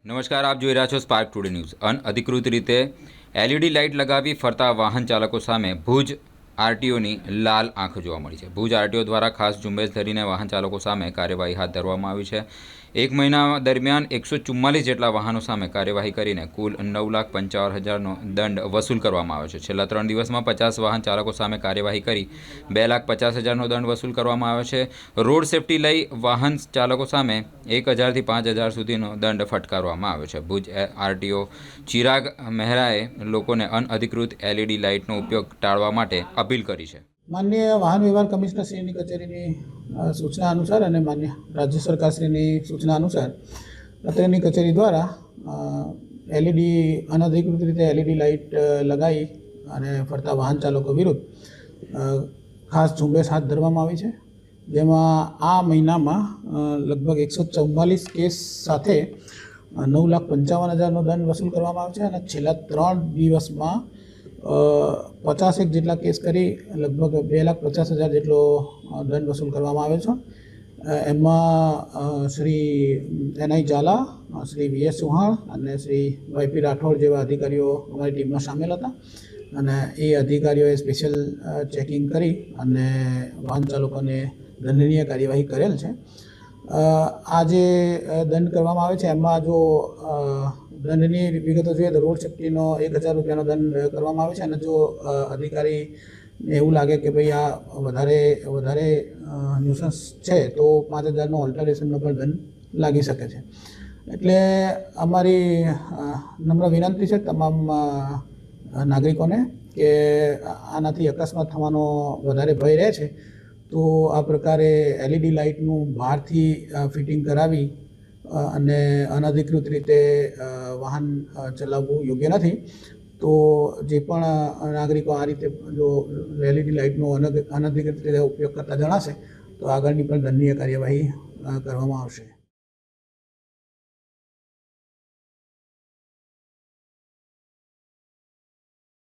નમસ્કાર, આપ જોઈ રહ્યા છો સ્પાર્ક ટુડે ન્યૂઝ। અનઅધિકૃત રીતે એલઈડી લાઇટ લગાવી ફરતા વાહન ચાલકો સામે ભુજ આરટીઓની લાલ આંખ જોવા મળી છે। ભુજ આરટીઓ દ્વારા ખાસ ઝુંબેશ ધરીને વાહન ચાલકો સામે કાર્યવાહી હાથ ધરવામાં આવી છે। એક મહિના દરમિયાન 144 જેટલા વાહનો સામે કાર્યવાહી કરીને કુલ 9,55,000નો દંડ વસૂલ કરવામાં આવ્યો છે। છેલ્લા 3 દિવસમાં 50 વાહન ચાલકો સામે કાર્યવાહી કરી 2,50,000નો દંડ વસૂલ કરવામાં આવ્યો છે। રોડ સેફટી લઈ વાહન ચાલકો સામે 1,000થી 5,000 સુધીનો દંડ ફટકારવામાં આવ્યો છે। ભુજ આરટીઓ ચિરાગ મહેરાએ લોકોને અનઅધિકૃત એલઈડી લાઇટનો ઉપયોગ ટાળવા માટે અપીલ કરી છે। માન્ય વાહન વ્યવહાર કમિશનર શ્રીની કચેરીની સૂચના અનુસાર અને માન્ય રાજ્ય સરકાર શ્રીની સૂચના અનુસાર અત્રેની કચેરી દ્વારા અનધિકૃત રીતે એલઈડી લાઇટ લગાવી અને ફરતા વાહન ચાલકો વિરુદ્ધ ખાસ ઝુંબેશ હાથ ધરવામાં આવી છે, જેમાં આ મહિનામાં લગભગ 144 કેસ સાથે 9,55,000નો દંડ વસૂલ કરવામાં આવ્યો છે અને છેલ્લા 3 દિવસમાં 50 જેટલા કેસ કરી લગભગ 2,50,000 જેટલો દંડ વસૂલ કરવામાં આવ્યો છે। એમાં શ્રી એનઆઈ ઝાલા, શ્રી વીએસ ચૌહાણ અને શ્રી વાયપી રાઠોડ જેવા અધિકારીઓ અમારી ટીમમાં સામેલ હતા અને એ અધિકારીઓએ સ્પેશિયલ ચેકિંગ કરી અને વાહન ચાલકોને દંડનીય કાર્યવાહી કરેલ છે। આ જે દંડ કરવામાં આવે છે એમાં જો દંડની વિગતો જોઈએ તો રોડ સેફ્ટીનો 1,000 રૂપિયાનો દંડ કરવામાં આવે છે અને જો અધિકારીને એવું લાગે કે ભાઈ આ વધારે ન્યુસન્સ છે તો 5,000નો ઓલ્ટરેશનનો પણ દંડ લાગી શકે છે। એટલે અમારી નમ્ર વિનંતી છે તમામ નાગરિકોને કે આનાથી અકસ્માત થવાનો વધારે ભય રહે છે, તો આ પ્રકારે એલઈડી લાઇટનું બહારથી ફિટિંગ કરાવી અને અનધિકૃત રીતે વાહન ચલાવવું યોગ્ય નથી। તો જે પણ નાગરિકો આ રીતે જો એલઈડી લાઇટનો અનધિકૃત રીતે ઉપયોગ કરતા જણાશે તો આગળની પણ દંડનીય કાર્યવાહી કરવામાં આવશે।